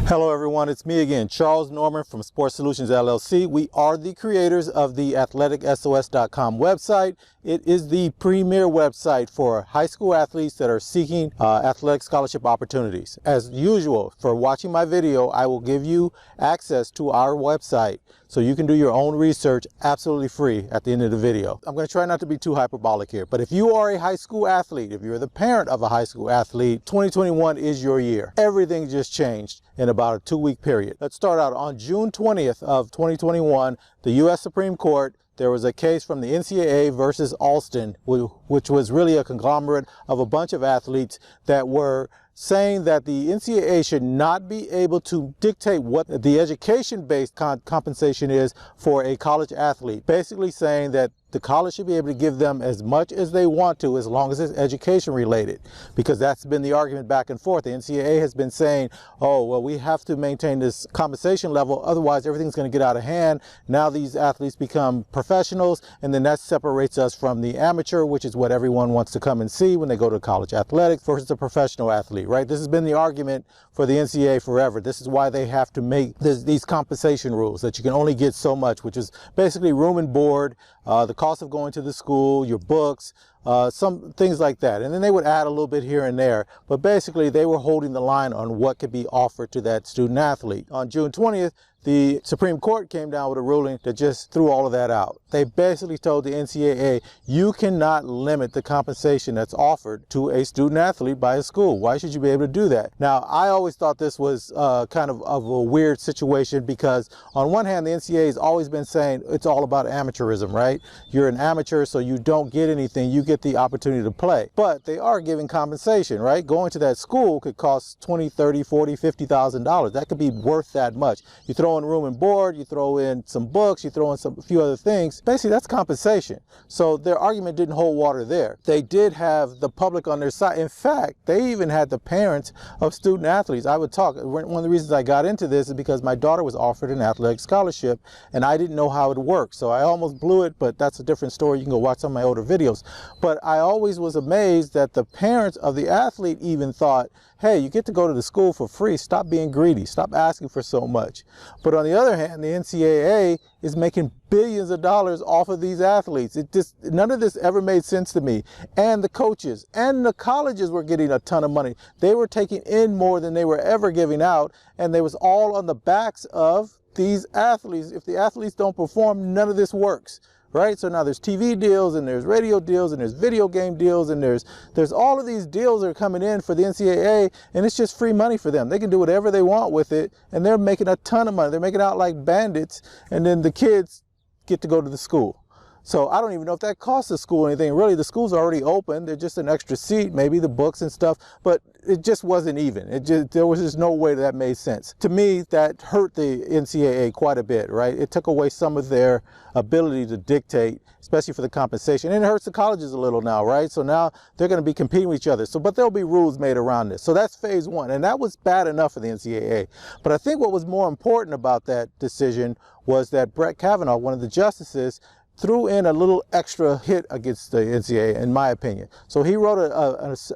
Hello everyone, it's me again, Charles Norman from Sports Solutions LLC. We are the creators of the AthleticSOS.com website. It is the premier website for high school athletes that are seeking athletic scholarship opportunities. As usual, for watching my video, I will give you access to our website so you can do your own research absolutely free at the end of the video. I'm going to try not to be too hyperbolic here, but if you are a high school athlete, if you're the parent of a high school athlete, 2021 is your year. Everything just changed in about a 2-week period. Let's start out on June 20th of 2021, the U.S. Supreme Court, there was a case from the NCAA versus Alston, which was really a conglomerate of a bunch of athletes that were saying that the NCAA should not be able to dictate what the education-based compensation is for a college athlete. Basically saying that the college should be able to give them as much as they want to as long as it's education related, because that's been the argument back and forth. The NCAA has been saying, oh, well, we have to maintain this compensation level, otherwise everything's going to get out of hand. Now these athletes become professionals, and then that separates us from the amateur, which is what everyone wants to come and see when they go to college athletics, versus a professional athlete, right? This has been the argument for the NCAA forever. This is why they have to make these compensation rules, that you can only get so much, which is basically room and board, the cost of going to the school, your books, some things like that. And then they would add a little bit here and there, but basically they were holding the line on what could be offered to that student athlete. On June 20th, the Supreme Court came down with a ruling that just threw all of that out. They basically told the NCAA, you cannot limit the compensation that's offered to a student athlete by a school. Why should you be able to do that? Now, I always thought this was kind of a weird situation, because on one hand, the NCAA has always been saying it's all about amateurism, right? You're an amateur, so you don't get anything. You get the opportunity to play. But they are giving compensation, right? Going to that school could cost $20, $30, $40, $50,000. That could be worth that much. You throw in room and board, you throw in some books, you throw in a few other things. Basically, that's compensation. So their argument didn't hold water there. They did have the public on their side. In fact, they even had the parents of student athletes. I would talk. One of the reasons I got into this is because my daughter was offered an athletic scholarship, and I didn't know how it worked. So I almost blew it, but that's a different story. You can go watch some of my older videos. But I always was amazed that the parents of the athlete even thought, hey, you get to go to the school for free. Stop being greedy. Stop asking for so much. But on the other hand, the NCAA is making billions of dollars off of these athletes. None of this ever made sense to me. And the coaches and the colleges were getting a ton of money. They were taking in more than they were ever giving out. And they was all on the backs of these athletes. If the athletes don't perform, none of this works. Right? So now there's TV deals, and there's radio deals, and there's video game deals, and there's all of these deals that are coming in for the NCAA, and it's just free money for them. They can do whatever they want with it, and they're making a ton of money. They're making out like bandits, and then the kids get to go to the school. So I don't even know if that costs the school anything. Really, the school's already open. They're just an extra seat, maybe the books and stuff, but it just wasn't even. There was just no way that made sense. To me, that hurt the NCAA quite a bit, right? It took away some of their ability to dictate, especially for the compensation. And it hurts the colleges a little now, right? So now they're going to be competing with each other. But there'll be rules made around this. So that's phase one. And that was bad enough for the NCAA. But I think what was more important about that decision was that Brett Kavanaugh, one of the justices, threw in a little extra hit against the NCAA, in my opinion. So he wrote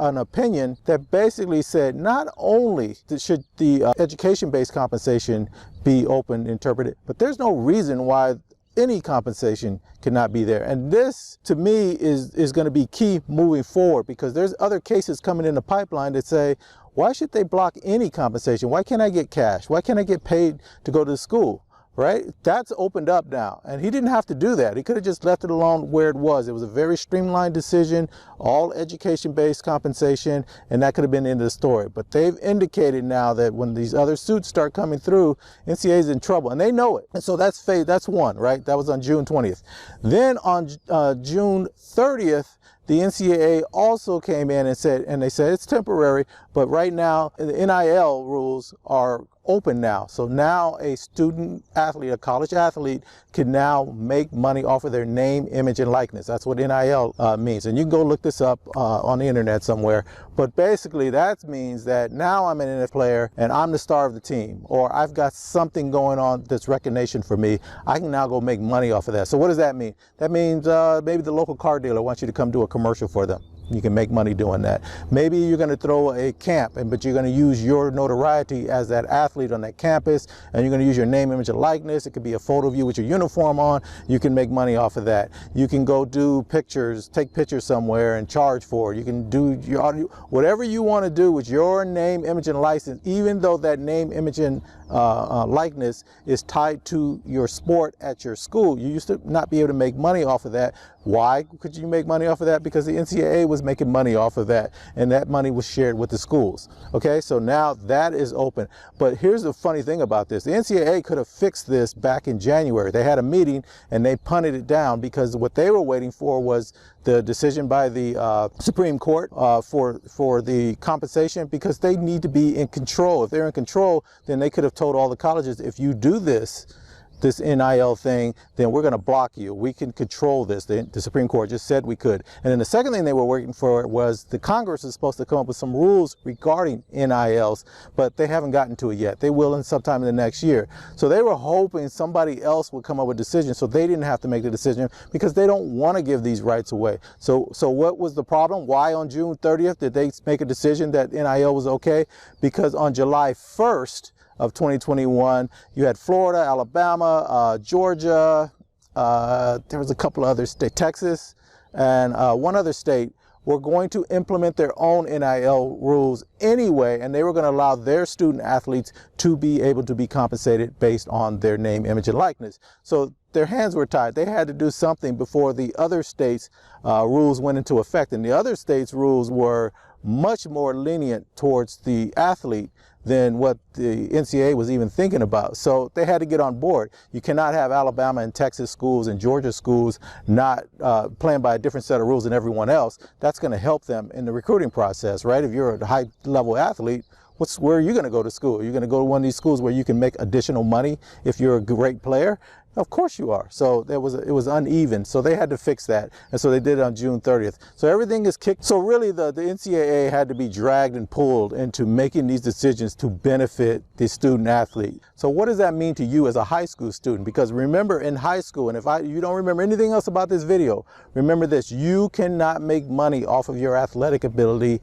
an opinion that basically said not only should the education-based compensation be open interpreted, but there's no reason why any compensation cannot be there. And this, to me, is going to be key moving forward, because there's other cases coming in the pipeline that say, why should they block any compensation? Why can't I get cash? Why can't I get paid to go to school? Right? That's opened up now. And he didn't have to do that. He could have just left it alone where it was. It was a very streamlined decision, all education-based compensation, and that could have been the end of the story. But they've indicated now that when these other suits start coming through, NCAA is in trouble, and they know it. And so that's one, right? That was on June 20th. Then on June 30th, the NCAA also came in and said it's temporary, but right now the NIL rules are open now. So now a student athlete, a college athlete, can now make money off of their name, image, and likeness. That's what NIL means. And you can go look this up on the internet somewhere. But basically that means that now I'm an NFL player and I'm the star of the team, or I've got something going on that's recognition for me. I can now go make money off of that. So what does that mean? That means maybe the local car dealer wants you to come do a commercial for them. You can make money doing that. Maybe you're going to throw a camp, but you're going to use your notoriety as that athlete on that campus, and you're going to use your name, image, and likeness. It could be a photo of you with your uniform on. You can make money off of that. You can go do pictures, take pictures somewhere and charge for it. You can do your audio, whatever you want to do with your name, image, and license, even though that name, image, and likeness is tied to your sport at your school. You used to not be able to make money off of that. Why could you make money off of that? Because the NCAA was making money off of that, and that money was shared with the schools. Okay, so now that is open. But here's the funny thing about this. The NCAA could have fixed this back in January. They had a meeting and they punted it down because what they were waiting for was the decision by the Supreme Court for the compensation, because they need to be in control. If they're in control, then they could have told all the colleges, if you do this NIL thing, then we're going to block you. We can control this. The Supreme Court just said we could. And then the second thing they were working for was the Congress is supposed to come up with some rules regarding NILs, but they haven't gotten to it yet. They will in sometime in the next year. So they were hoping somebody else would come up with a decision so they didn't have to make the decision, because they don't want to give these rights away. So what was the problem? Why on June 30th did they make a decision that NIL was okay? Because on July 1st, of 2021, you had Florida, Alabama, Georgia, there was a couple of other states, Texas, and one other state were going to implement their own NIL rules anyway, and they were going to allow their student athletes to be able to be compensated based on their name, image, and likeness. So their hands were tied. They had to do something before the other states' rules went into effect, and the other states' rules were much more lenient towards the athlete than what the NCAA was even thinking about. So they had to get on board. You cannot have Alabama and Texas schools and Georgia schools not playing by a different set of rules than everyone else. That's going to help them in the recruiting process, right? If you're a high-level athlete, where are you going to go to school? You're going to go to one of these schools where you can make additional money if you're a great player? Of course you are. So it was uneven. So they had to fix that. And so they did it on June 30th. So everything is kicked. So really the NCAA had to be dragged and pulled into making these decisions to benefit the student athlete. So what does that mean to you as a high school student? Because remember, in high school, and if you don't remember anything else about this video, remember this: you cannot make money off of your athletic ability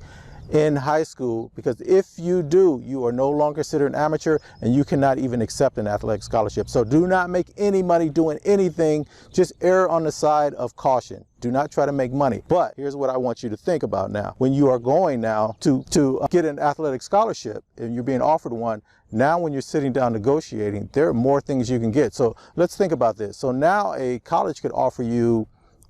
in high school, because if you do, you are no longer considered an amateur and you cannot even accept an athletic scholarship. So do not make any money doing anything. Just err on the side of caution. Do not try to make money. But here's what I want you to think about now. When you are going now to get an athletic scholarship and you're being offered one, now when you're sitting down negotiating, there are more things you can get. So let's think about this. So now a college could offer you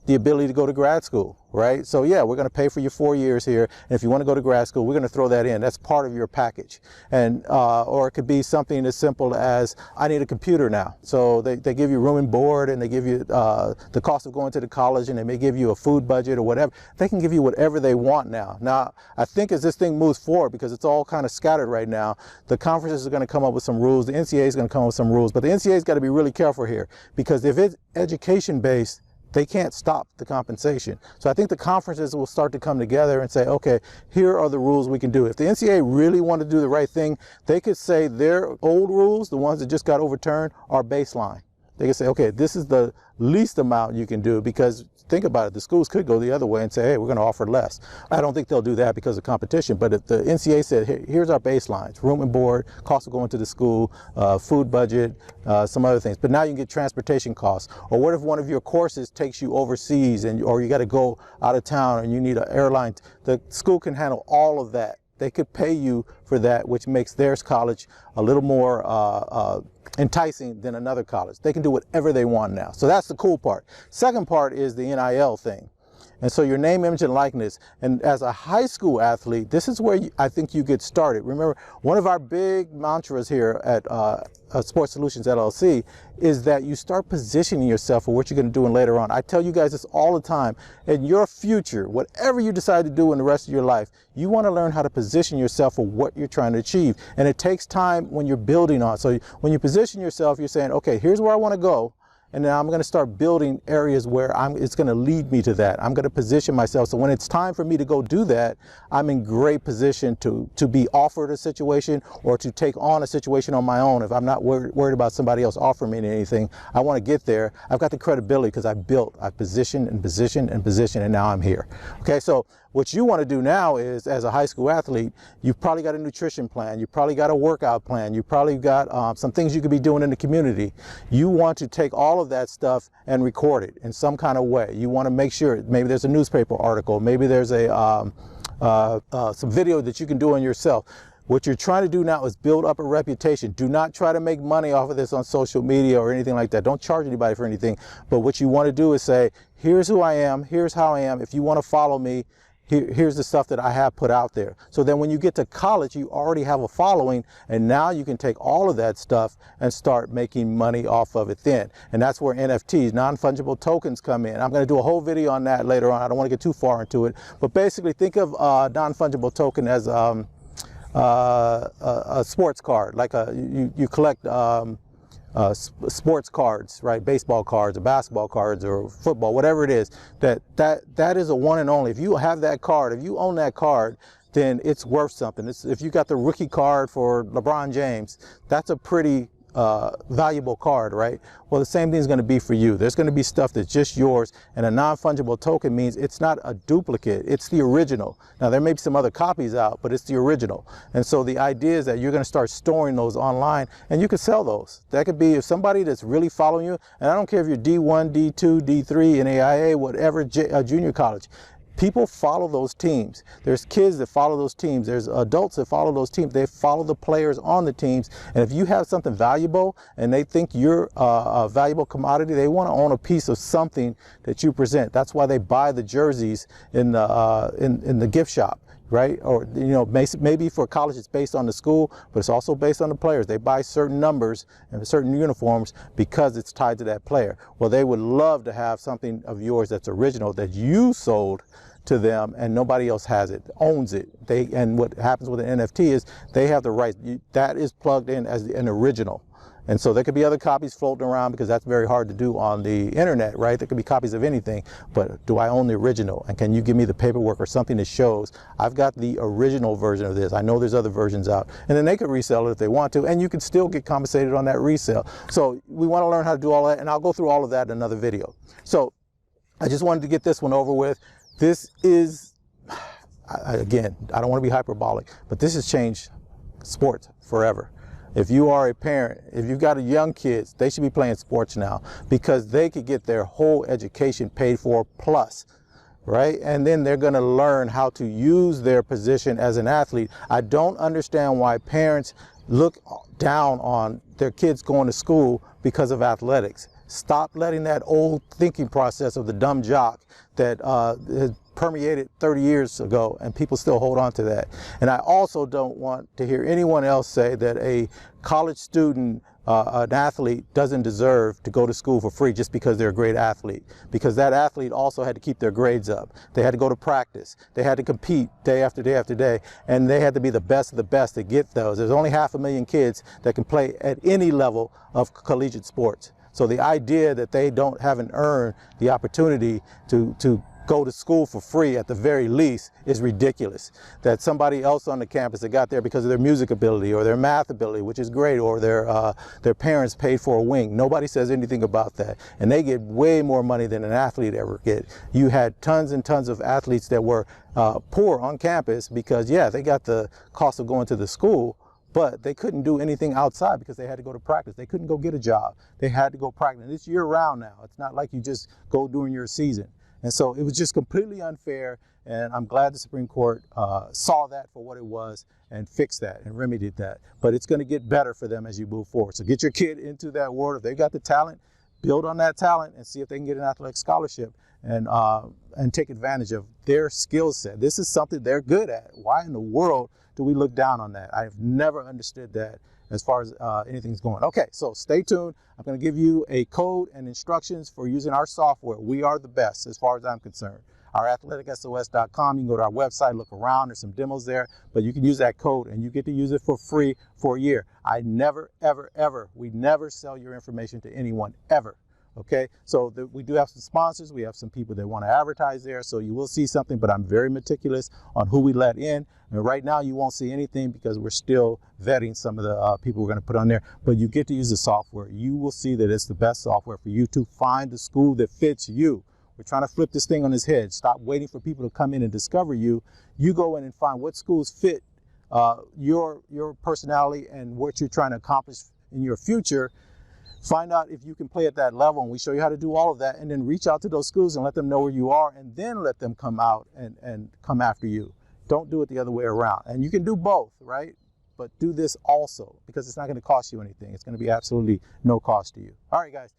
the ability to go to grad school, right? So yeah, we're going to pay for your 4 years here, and if you want to go to grad school, we're going to throw that in. That's part of your package. And or it could be something as simple as, I need a computer now. So they give you room and board, and they give you the cost of going to the college, and they may give you a food budget or whatever. They can give you whatever they want now. Now, I think as this thing moves forward, because it's all kind of scattered right now, the conferences are going to come up with some rules. The NCAA is going to come up with some rules, but the NCAA's got to be really careful here, because if it's education-based, they can't stop the compensation. So I think the conferences will start to come together and say, okay, here are the rules we can do. If the NCAA really wanted to do the right thing, they could say their old rules, the ones that just got overturned, are baseline. They could say, okay, this is the least amount you can do, because think about it, the schools could go the other way and say, hey, we're going to offer less. I don't think they'll do that because of competition, but if the NCAA said, hey, here's our baselines: room and board, cost of going to the school, food budget, some other things. But now you can get transportation costs. Or what if one of your courses takes you overseas, or you got to go out of town and you need an airline? The school can handle all of that. They could pay you for that, which makes their college a little more enticing than another college. They can do whatever they want now. So that's the cool part. Second part is the NIL thing. And so your name, image, and likeness. And as a high school athlete, this is where I think you get started. Remember, one of our big mantras here at Sports Solutions LLC is that you start positioning yourself for what you're going to do later on. I tell you guys this all the time. In your future, whatever you decide to do in the rest of your life, you want to learn how to position yourself for what you're trying to achieve. And it takes time when you're building on. So when you position yourself, you're saying, okay, here's where I want to go. And then I'm going to start building areas where it's going to lead me to that. I'm going to position myself. So when it's time for me to go do that, I'm in great position to be offered a situation or to take on a situation on my own. If I'm not worried about somebody else offering me anything, I want to get there. I've got the credibility because I've positioned and positioned and positioned, and now I'm here. Okay, so what you want to do now is, as a high school athlete, you've probably got a nutrition plan, you probably got a workout plan, you probably got some things you could be doing in the community. You want to take all of that stuff and record it in some kind of way. You want to make sure, maybe there's a newspaper article, maybe there's some video that you can do on yourself. What you're trying to do now is build up a reputation. Do not try to make money off of this on social media or anything like that. Don't charge anybody for anything. But what you want to do is say, here's who I am, here's how I am. If you want to follow me, here's the stuff that I have put out there. So then when you get to college, you already have a following, and now you can take all of that stuff and start making money off of it then. And that's where NFTs, non-fungible tokens, come in. I'm going to do a whole video on that later on. I don't want to get too far into it. But basically, think of non-fungible token as a sports card, like you collect sports cards, right? Baseball cards or basketball cards or football, whatever it is. That is a one and only. If you have that card, if you own that card, then it's worth something. If you got the rookie card for LeBron James, that's a pretty valuable card, right? Well, the same thing is going to be for you. There's going to be stuff that's just yours, and a non-fungible token means it's not a duplicate, it's the original. Now, there may be some other copies out, but it's the original. And so the idea is that you're going to start storing those online, and you can sell those. That could be if somebody that's really following you, and I don't care if you're D1, D2, D3, NAIA, whatever, junior college. People follow those teams. There's kids that follow those teams. There's adults that follow those teams. They follow the players on the teams. And if you have something valuable and they think you're a valuable commodity, they want to own a piece of something that you present. That's why they buy the jerseys in the gift shop, right? Or, you know, maybe for college it's based on the school, but it's also based on the players. They buy certain numbers and certain uniforms because it's tied to that player. Well, they would love to have something of yours that's original, that you sold to them and nobody else has it, owns it. And what happens with an NFT is they have the rights. That is plugged in as an original. And so there could be other copies floating around, because that's very hard to do on the internet, right? There could be copies of anything, but do I own the original? And can you give me the paperwork or something that shows I've got the original version of this? I know there's other versions out, and then they could resell it if they want to, and you can still get compensated on that resale. So we want to learn how to do all that, and I'll go through all of that in another video. So I just wanted to get this one over with. This is, again, I don't want to be hyperbolic, but this has changed sports forever. If you are a parent, if you've got young kids, they should be playing sports now, because they could get their whole education paid for plus, right? And then they're going to learn how to use their position as an athlete. I don't understand why parents look down on their kids going to school because of athletics. Stop letting that old thinking process of the dumb jock that permeated 30 years ago, and people still hold on to that. And I also don't want to hear anyone else say that a college student, an athlete, doesn't deserve to go to school for free just because they're a great athlete, because that athlete also had to keep their grades up. They had to go to practice. They had to compete day after day after day, and they had to be the best of the best to get those. There's only 500,000 kids that can play at any level of collegiate sports. So the idea that they haven't earned the opportunity to go to school for free at the very least is ridiculous. That somebody else on the campus that got there because of their music ability or their math ability, which is great, or their parents paid for a wing. Nobody says anything about that. And they get way more money than an athlete ever get. You had tons and tons of athletes that were poor on campus because, yeah, they got the cost of going to the school, but they couldn't do anything outside because they had to go to practice. They couldn't go get a job. They had to go practice. And it's year round now. It's not like you just go during your season. And so it was just completely unfair, and I'm glad the Supreme Court saw that for what it was and fixed that and remedied that. But it's going to get better for them as you move forward. So get your kid into that world. If they've got the talent, build on that talent and see if they can get an athletic scholarship and take advantage of their skill set. This is something they're good at. Why in the world do we look down on that? I've never understood that as far as anything's going. Okay, so stay tuned. I'm going to give you a code and instructions for using our software. We are the best as far as I'm concerned. Our AthleticSOS.com, you can go to our website, look around, there's some demos there, but you can use that code and you get to use it for free for a year. I never, ever, ever, we never sell your information to anyone, ever. Okay, so we do have some sponsors. We have some people that want to advertise there, so you will see something, but I'm very meticulous on who we let in. And right now you won't see anything because we're still vetting some of the people we're going to put on there, but you get to use the software. You will see that it's the best software for you to find the school that fits you. We're trying to flip this thing on its head. Stop waiting for people to come in and discover you. You go in and find what schools fit your personality and what you're trying to accomplish in your future. Find out if you can play at that level, and we show you how to do all of that, and then reach out to those schools and let them know where you are, and then let them come out and come after you. Don't do it the other way around. And you can do both, right? But do this also, because it's not going to cost you anything. It's going to be absolutely no cost to you. All right, guys.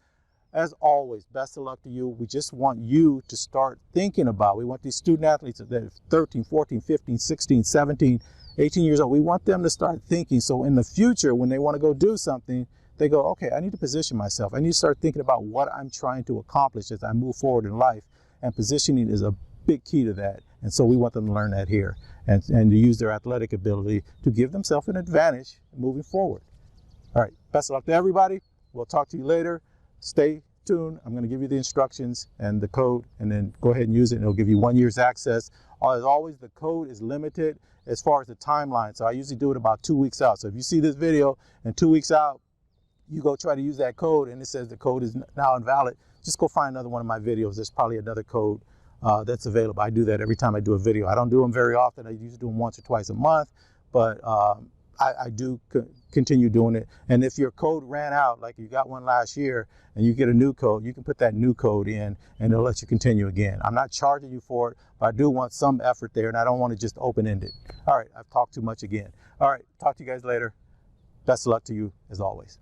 As always, best of luck to you. We just want you to start thinking about, we want these student athletes that are 13, 14, 15, 16, 17, 18 years old. We want them to start thinking. So in the future, when they want to go do something, they go, okay, I need to position myself. I need to start thinking about what I'm trying to accomplish as I move forward in life. And positioning is a big key to that. And so we want them to learn that here and to use their athletic ability to give themselves an advantage moving forward. All right, best of luck to everybody. We'll talk to you later. Stay tuned. I'm going to give you the instructions and the code, and then go ahead and use it. And it'll give you 1 year's access. As always, the code is limited as far as the timeline. So I usually do it about 2 weeks out. So if you see this video and 2 weeks out, you go try to use that code and it says the code is now invalid, just go find another one of my videos. There's probably another code that's available. I do that every time I do a video. I don't do them very often. I usually do them once or twice a month, but I do continue doing it. And if your code ran out, like you got one last year and you get a new code, you can put that new code in and it'll let you continue again. I'm not charging you for it, but I do want some effort there, and I don't want to just open-end it. All right, I've talked too much again. All right, talk to you guys later. Best of luck to you as always.